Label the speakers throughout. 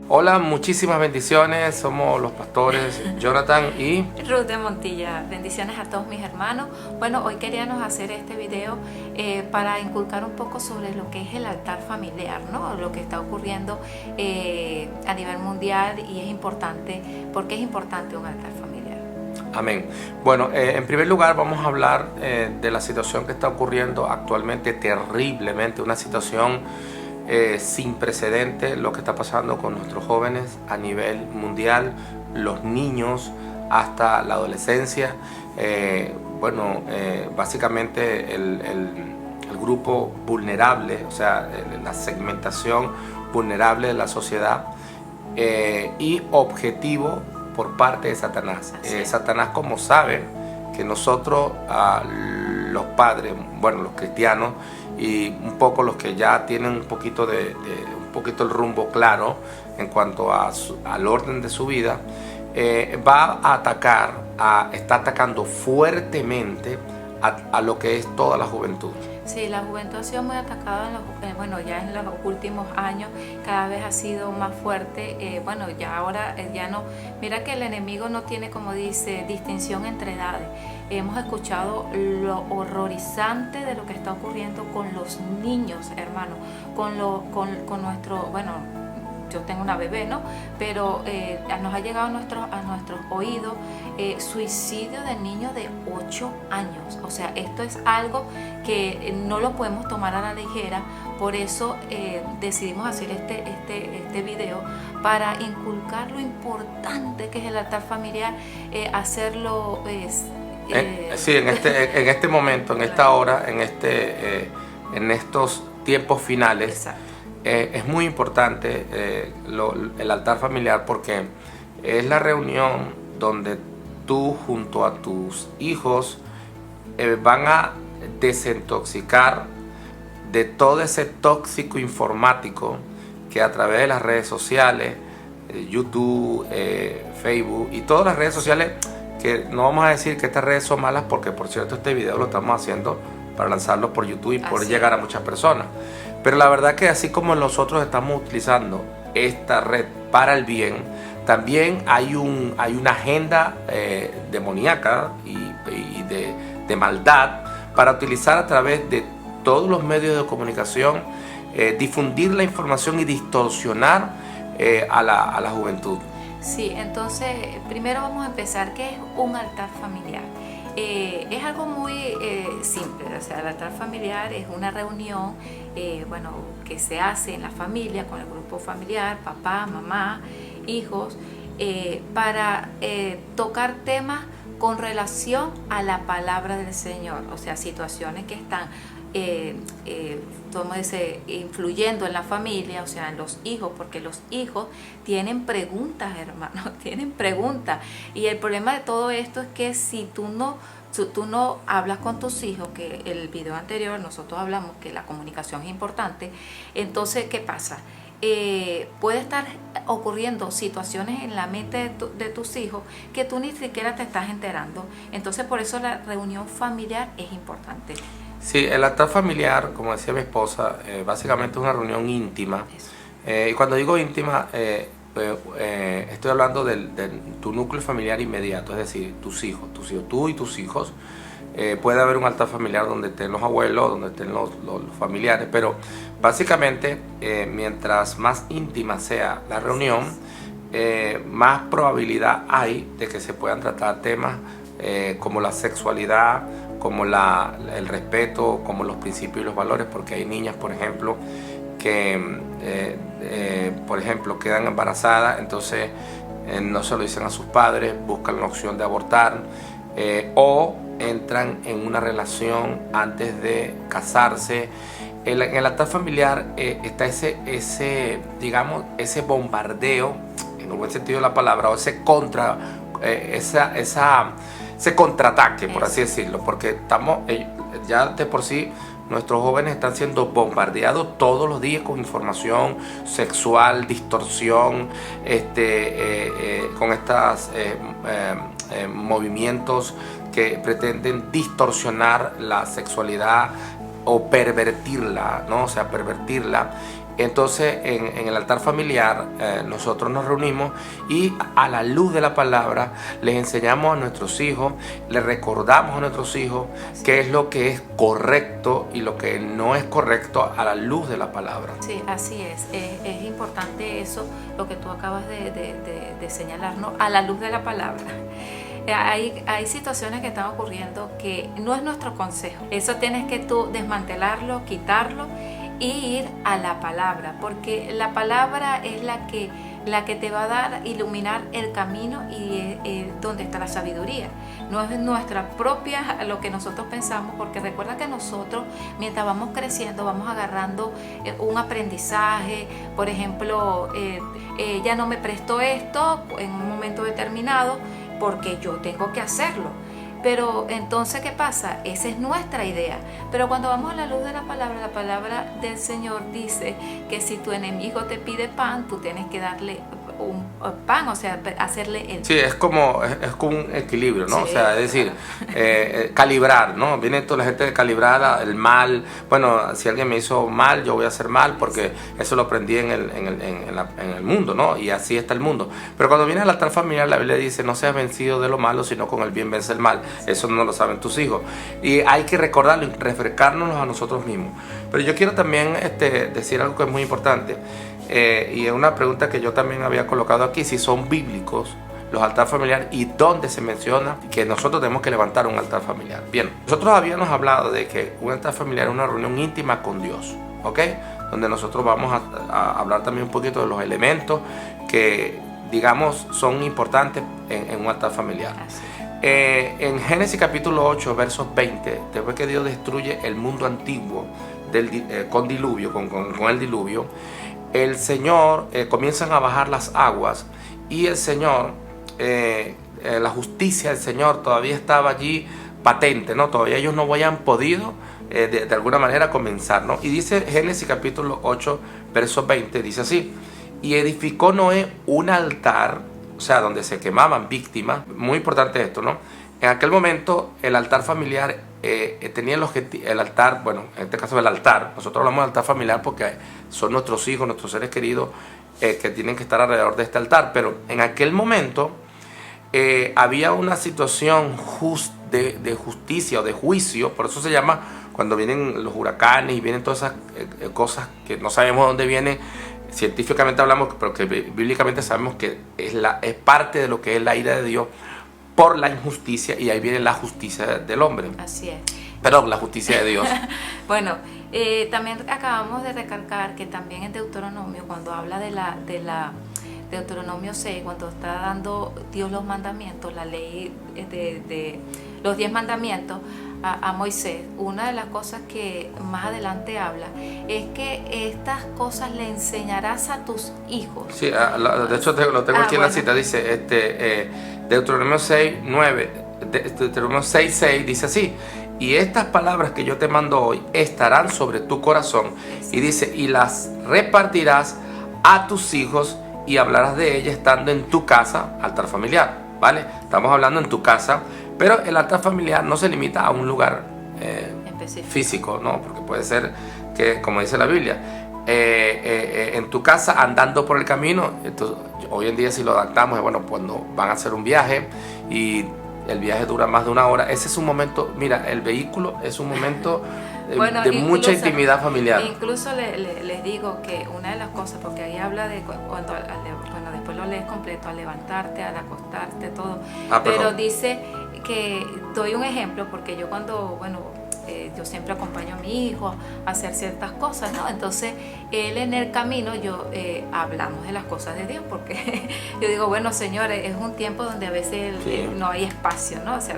Speaker 1: Hola, muchísimas bendiciones. Somos los pastores Jonathan y
Speaker 2: Ruth de Montilla, bendiciones a todos mis hermanos. Bueno, hoy queríamos hacer este video para inculcar un poco sobre lo que es el altar familiar, ¿no? Lo que está ocurriendo a nivel mundial y es importante, porque es importante un altar familiar.
Speaker 1: amén. Bueno, en primer lugar vamos a hablar de la situación que está ocurriendo actualmente terriblemente, una situación sin precedentes, lo que está pasando con nuestros jóvenes a nivel mundial, los niños hasta la adolescencia. Básicamente el grupo vulnerable, o sea, la segmentación vulnerable de la sociedad y objetivo por parte de Satanás. Satanás, como sabe que nosotros, los padres, bueno, los cristianos y un poco los que ya tienen un poquito el rumbo claro en cuanto al orden de su vida, va a está atacando fuertemente a lo que es toda la juventud.
Speaker 2: Sí, la juventud ha sido muy atacada ya en los últimos años, cada vez ha sido más fuerte. Ya ahora ya no, mira que el enemigo no tiene, como dice, distinción entre edades. Hemos escuchado lo horrorizante de lo que está ocurriendo con los niños, hermano, con nuestro, yo tengo una bebé, ¿no? Pero nos ha llegado a nuestros oídos suicidio de niños de 8 años. O sea, esto es algo que no lo podemos tomar a la ligera. Por eso decidimos hacer este video para inculcar lo importante que es el altar familiar, hacerlo...
Speaker 1: Sí, en este momento, en esta hora, en estos tiempos finales.
Speaker 2: Exacto.
Speaker 1: Es muy importante el altar familiar porque es la reunión donde tú junto a tus hijos van a desintoxicar de todo ese tóxico informático que a través de las redes sociales, YouTube, Facebook y todas las redes sociales, que no vamos a decir que estas redes son malas porque, por cierto, este video lo estamos haciendo para lanzarlo por YouTube y poder llegar a muchas personas. Pero la verdad que así como nosotros estamos utilizando esta red para el bien, también hay una agenda demoníaca y de maldad para utilizar a través de todos los medios de comunicación, difundir la información y distorsionar a la juventud.
Speaker 2: Sí, entonces primero vamos a empezar, ¿qué es un altar familiar? Es algo muy simple. O sea, el altar familiar es una reunión que se hace en la familia, con el grupo familiar, papá, mamá, hijos, para tocar temas con relación a la palabra del Señor. O sea, situaciones que están influyendo en la familia, o sea, en los hijos, porque los hijos tienen preguntas, hermanos, tienen preguntas. Y el problema de todo esto es que si tú no hablas con tus hijos, que el video anterior nosotros hablamos que la comunicación es importante, entonces, ¿qué pasa? Puede estar ocurriendo situaciones en la mente de tus hijos que tú ni siquiera te estás enterando. Entonces, por eso la reunión familiar es importante.
Speaker 1: Sí, el altar familiar, como decía mi esposa, básicamente es una reunión íntima. Y cuando digo íntima, estoy hablando de tu núcleo familiar inmediato, es decir, tus hijos, tú y tus hijos. Puede haber un altar familiar donde estén los abuelos, donde estén los familiares, pero básicamente mientras más íntima sea la reunión, más probabilidad hay de que se puedan tratar temas como la sexualidad, como el respeto, como los principios y los valores, porque hay niñas, por ejemplo, que quedan embarazadas, entonces no se lo dicen a sus padres, buscan la opción de abortar, o entran en una relación antes de casarse. En el altar familiar está ese bombardeo, en el buen sentido de la palabra, o ese contraataque, por así decirlo, porque estamos ya de por sí, nuestros jóvenes están siendo bombardeados todos los días con información sexual, distorsión, con estos movimientos que pretenden distorsionar la sexualidad o pervertirla, ¿no? O sea, pervertirla. Entonces en el altar familiar nosotros nos reunimos y a la luz de la palabra les enseñamos a nuestros hijos, les recordamos a nuestros hijos qué es lo que es correcto y lo que no es correcto a la luz de la palabra.
Speaker 2: Sí, así es. Es importante eso, lo que tú acabas de señalar, ¿no? A la luz de la palabra. Hay situaciones que están ocurriendo que no es nuestro consejo. Eso tienes que tú desmantelarlo, quitarlo y ir a la palabra, porque la palabra es la que te va a dar, iluminar el camino y donde está la sabiduría. No es nuestra propia, lo que nosotros pensamos, porque recuerda que nosotros, mientras vamos creciendo, vamos agarrando un aprendizaje. Por ejemplo, ella no me prestó esto en un momento determinado porque yo tengo que hacerlo. Pero entonces, ¿qué pasa? Esa es nuestra idea. Pero cuando vamos a la luz de la palabra del Señor dice que si tu enemigo te pide pan, tú tienes que darle un pan, o sea, hacerle el...
Speaker 1: Sí, es como un equilibrio, ¿no?
Speaker 2: Sí.
Speaker 1: O sea, es decir, calibrar, ¿no? Viene toda la gente de calibrar el mal. Bueno, si alguien me hizo mal, yo voy a hacer mal, porque eso lo aprendí en el mundo, ¿no? Y así está el mundo. Pero cuando viene al altar familiar, la Biblia dice, no seas vencido de lo malo, sino con el bien vence el mal. Eso no lo saben tus hijos. Y hay que recordarlo y refrescarnos a nosotros mismos. Pero yo quiero también decir algo que es muy importante. Y es una pregunta que yo también había colocado aquí, si son bíblicos los altares familiares y dónde se menciona que nosotros tenemos que levantar un altar familiar. Bien, nosotros habíamos hablado de que un altar familiar es una reunión íntima con Dios, ¿ok? Donde nosotros vamos a hablar también un poquito de los elementos que, digamos, son importantes en un altar familiar. En Génesis capítulo 8, versos 20, después que Dios destruye el mundo antiguo con diluvio, con el diluvio, el Señor comienzan a bajar las aguas y el Señor, la justicia del Señor todavía estaba allí patente, ¿no? Todavía ellos no habían podido de alguna manera comenzar, ¿no? Y dice Génesis capítulo 8, verso 20, dice así: y edificó Noé un altar, o sea, donde se quemaban víctimas. Muy importante esto, ¿no? En aquel momento el altar familiar tenía el altar, bueno, en este caso el altar, nosotros hablamos de altar familiar porque son nuestros hijos, nuestros seres queridos que tienen que estar alrededor de este altar, pero en aquel momento había una situación de justicia o de juicio, por eso se llama, cuando vienen los huracanes y vienen todas esas cosas que no sabemos de dónde vienen, científicamente hablamos, pero que bíblicamente sabemos que es parte de lo que es la ira de Dios por la injusticia, y ahí viene la justicia del hombre.
Speaker 2: Así es.
Speaker 1: Perdón, la justicia de Dios.
Speaker 2: Bueno, también acabamos de recalcar que también en Deuteronomio, cuando habla de Deuteronomio 6, cuando está dando Dios los mandamientos, la ley de los 10 mandamientos a Moisés, una de las cosas que más adelante habla es que estas cosas le enseñarás a tus hijos.
Speaker 1: Sí, de hecho lo tengo aquí en la cita, dice Deuteronomio 6, 9, Deuteronomio 6, 6 dice así: y estas palabras que yo te mando hoy estarán sobre tu corazón, y dice, y las repartirás a tus hijos y hablarás de ellas estando en tu casa, altar familiar, ¿vale? Estamos hablando en tu casa, pero el altar familiar no se limita a un lugar físico, ¿no? Porque puede ser que, como dice la Biblia, en tu casa andando por el camino. Entonces, hoy en día, si lo adaptamos, bueno, cuando van a hacer un viaje y el viaje dura más de una hora, ese es un momento, mira, el vehículo es un momento bueno, de mucha intimidad familiar.
Speaker 2: Incluso les digo que una de las cosas, porque ahí habla de cuando después lo lees completo, al levantarte, al acostarte, todo, pero dice que, doy un ejemplo, porque yo cuando, yo siempre acompaño a mi hijo a hacer ciertas cosas, ¿no? Entonces, él en el camino, hablamos de las cosas de Dios, porque yo digo, bueno, señores, es un tiempo donde a veces no hay espacio, ¿no? O sea,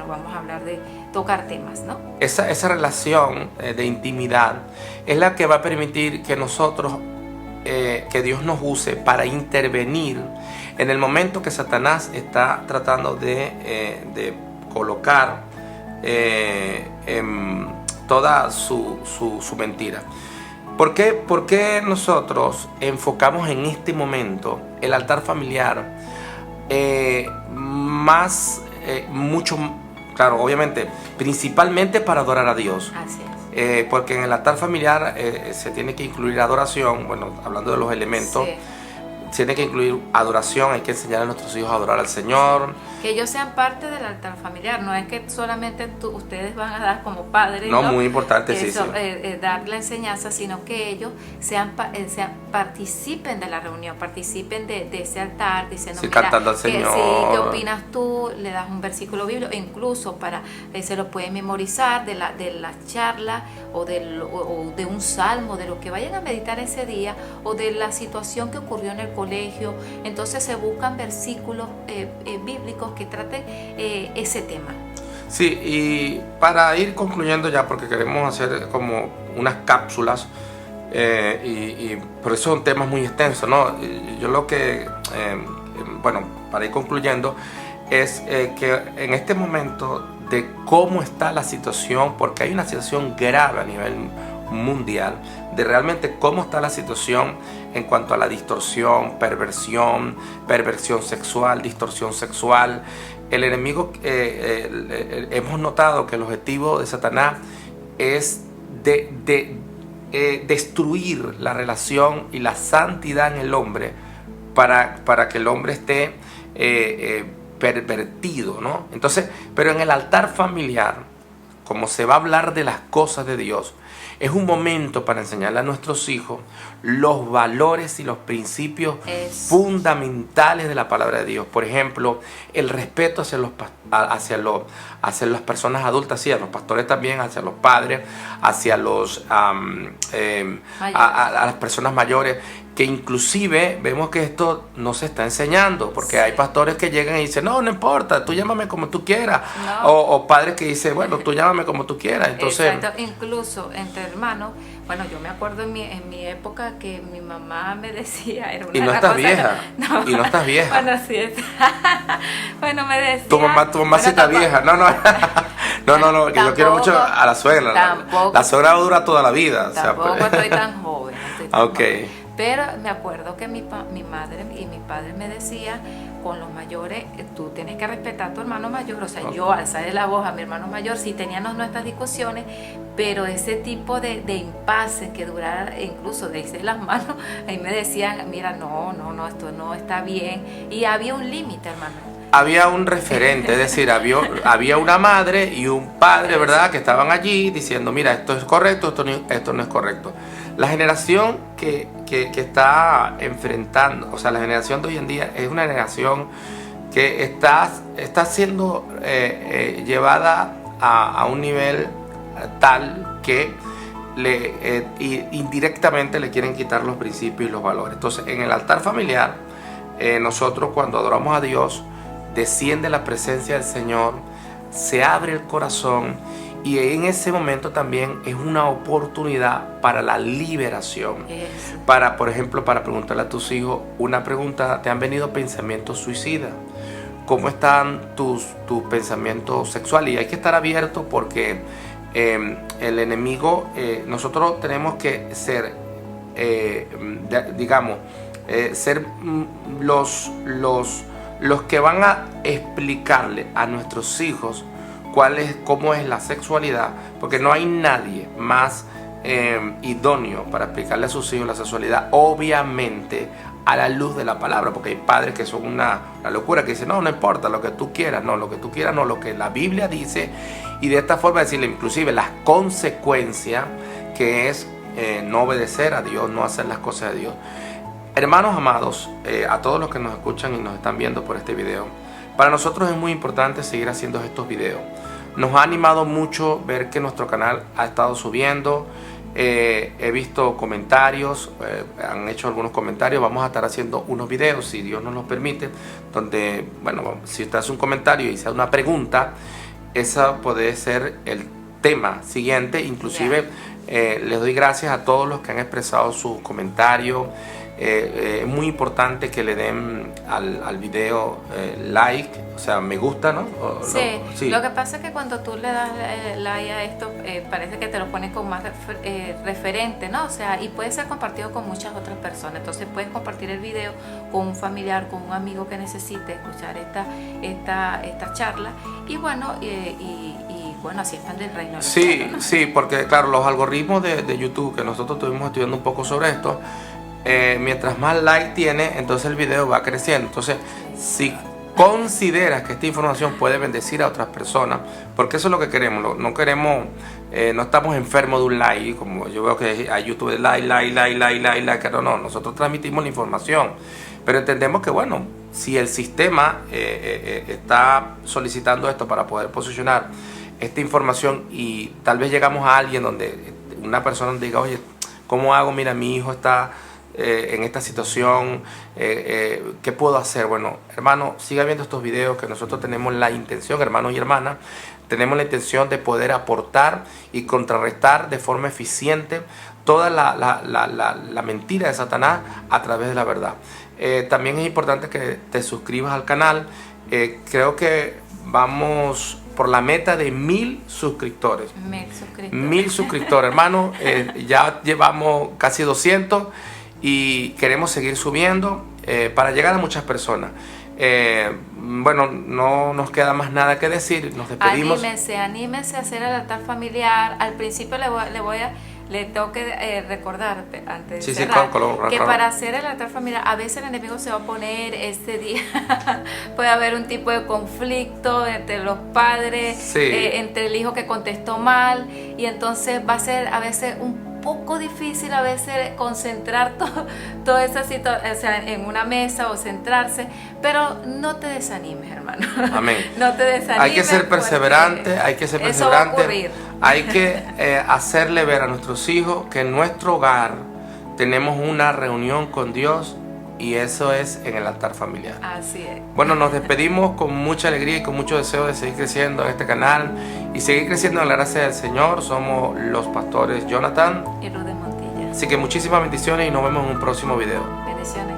Speaker 2: vamos a hablar de tocar temas, ¿no?
Speaker 1: Esa relación de intimidad es la que va a permitir que nosotros, que Dios nos use para intervenir en el momento que Satanás está tratando de colocar toda su mentira. ¿Por qué nosotros enfocamos en este momento el altar familiar mucho, claro, obviamente, principalmente para adorar a Dios?
Speaker 2: Así es.
Speaker 1: porque en el altar familiar se tiene que incluir adoración, bueno, hablando de los elementos,
Speaker 2: Sí.
Speaker 1: tiene que incluir adoración, hay que enseñar a nuestros hijos a adorar al Señor.
Speaker 2: Que ellos sean parte del altar familiar, no es que solamente ustedes van a dar como padres,
Speaker 1: No, muy importante, sí,
Speaker 2: eso,
Speaker 1: sí.
Speaker 2: dar la enseñanza, sino que ellos participen de la reunión, participen de ese altar, diciendo,
Speaker 1: Sí,
Speaker 2: mira,
Speaker 1: cantando al Señor.
Speaker 2: sí, ¿qué opinas tú? Le das un versículo bíblico, e incluso para se lo pueden memorizar de la charla o de un salmo, de lo que vayan a meditar ese día, o de la situación que ocurrió en el colegio. Entonces se buscan versículos bíblicos que traten ese tema.
Speaker 1: Sí, y para ir concluyendo ya, porque queremos hacer como unas cápsulas, y por eso son temas muy extensos, ¿no? Yo lo que, bueno, para ir concluyendo, es que en este momento de cómo está la situación, porque hay una situación grave a nivel mundial, de realmente cómo está la situación en cuanto a la distorsión, perversión sexual, distorsión sexual. El enemigo, hemos notado que el objetivo de Satanás es destruir la relación y la santidad en el hombre para que el hombre esté pervertido, ¿no? Entonces, pero en el altar familiar, como se va a hablar de las cosas de Dios, es un momento para enseñarle a nuestros hijos los valores y los principios fundamentales de la palabra de Dios. Por ejemplo, el respeto hacia las personas adultas, sí, a los pastores también, hacia los padres, hacia a las personas mayores, que inclusive vemos que esto no se está enseñando, porque hay pastores que llegan y dicen, no importa, tú llámame como tú quieras,
Speaker 2: no.
Speaker 1: o padres que dicen, bueno, tú llámame como tú quieras. Entonces,
Speaker 2: exacto. Incluso entre hermanos, bueno, yo me acuerdo en mi época que mi mamá me decía, era una
Speaker 1: y no estás
Speaker 2: cosa,
Speaker 1: vieja,
Speaker 2: no,
Speaker 1: y no estás vieja.
Speaker 2: bueno, sí, bueno, me decía,
Speaker 1: Tu mamá
Speaker 2: bueno,
Speaker 1: sí está vieja, no, que yo quiero mucho a la suegra, la suegra dura toda la vida.
Speaker 2: Tampoco estoy tan joven,
Speaker 1: okay.
Speaker 2: Pero me acuerdo que mi madre y mi padre me decían, con los mayores, tú tienes que respetar a tu hermano mayor. O sea, yo alzaré la voz a mi hermano mayor, sí teníamos nuestras discusiones, pero ese tipo de impases que durara, incluso de irse las manos, ahí me decían, mira, no, esto no está bien. Y había un límite, hermano.
Speaker 1: Había un referente, es decir, había una madre y un padre, ¿verdad?, que estaban allí diciendo, mira, esto es correcto, esto no es correcto. La generación que está enfrentando, o sea, la generación de hoy en día es una generación que está siendo llevada a un nivel tal que indirectamente le quieren quitar los principios y los valores. Entonces, en el altar familiar, nosotros cuando adoramos a Dios, desciende la presencia del Señor, se abre el corazón, y en ese momento también es una oportunidad para la liberación. Para, por ejemplo, para preguntarle a tus hijos una pregunta: ¿te han venido pensamientos suicidas? ¿Cómo están tus pensamientos sexuales? Y hay que estar abiertos, porque el enemigo, nosotros tenemos que ser, ser los que van a explicarle a nuestros hijos cómo es la sexualidad, porque no hay nadie más idóneo para explicarle a sus hijos la sexualidad, obviamente a la luz de la palabra, porque hay padres que son una locura, que dicen, no importa lo que tú quieras, lo que la Biblia dice, y de esta forma decirle inclusive las consecuencias, que es no obedecer a Dios, no hacer las cosas de Dios. Hermanos amados, a todos los que nos escuchan y nos están viendo por este video, para nosotros es muy importante seguir haciendo estos videos. Nos ha animado mucho ver que nuestro canal ha estado subiendo. He visto comentarios, han hecho algunos comentarios. Vamos a estar haciendo unos videos, si Dios nos los permite, donde, bueno, si usted hace un comentario y se hace una pregunta, esa puede ser el tema siguiente. Inclusive les doy gracias a todos los que han expresado sus comentarios. Es muy importante que le den al video like, o sea, me gusta, ¿no?
Speaker 2: Sí, lo que pasa es que cuando tú le das like a esto, parece que te lo pone como más referente, ¿no? O sea, y puede ser compartido con muchas otras personas. Entonces puedes compartir el video con un familiar, con un amigo que necesite escuchar esta charla. Y bueno, y bueno, así están del reino.
Speaker 1: Sí, sí, porque claro, los algoritmos de YouTube, que nosotros estuvimos estudiando un poco sobre esto, mientras más like tiene, entonces el video va creciendo. Entonces, si consideras que esta información puede bendecir a otras personas, porque eso es lo que queremos, no queremos, no estamos enfermos de un like, como yo veo que a YouTube de like, no, nosotros transmitimos la información, pero entendemos que bueno, si el sistema está solicitando esto para poder posicionar esta información y tal vez llegamos a alguien donde una persona diga, oye, ¿cómo hago? Mira, mi hijo está en esta situación, ¿qué puedo hacer? Bueno, hermano, siga viendo estos videos, que nosotros tenemos la intención, hermanos y hermanas, tenemos la intención de poder aportar y contrarrestar de forma eficiente toda la mentira de Satanás a través de la verdad. También es importante que te suscribas al canal. Creo que vamos por la meta de 1000 suscriptores. 1000 suscriptores, hermano. Ya llevamos casi 200 y queremos seguir subiendo para llegar a muchas personas. Bueno, no nos queda más nada que decir. Nos despedimos.
Speaker 2: Anímese a hacer el altar familiar. Al principio le tengo que recordar antes de cerrar, que para hacer el altar familiar a veces el enemigo se va a oponer. Este día puede haber un tipo de conflicto entre los padres,
Speaker 1: sí,
Speaker 2: entre el hijo que contestó mal, y entonces va a ser a veces un poco difícil a veces concentrar toda esa situación, o sea, en una mesa, o centrarse, pero no te desanimes, hermano.
Speaker 1: Amén.
Speaker 2: No te desanimes.
Speaker 1: Hay que ser perseverante, hay que ser perseverante. Hay que hacerle ver a nuestros hijos que en nuestro hogar tenemos una reunión con Dios, y eso es en el altar familiar.
Speaker 2: Así es.
Speaker 1: Bueno, nos despedimos con mucha alegría y con mucho deseo de seguir creciendo en este canal y seguir creciendo en la gracia del Señor. Somos los pastores Jonathan
Speaker 2: y Ruth de Montilla.
Speaker 1: Así que muchísimas bendiciones y nos vemos en un próximo video.
Speaker 2: Bendiciones.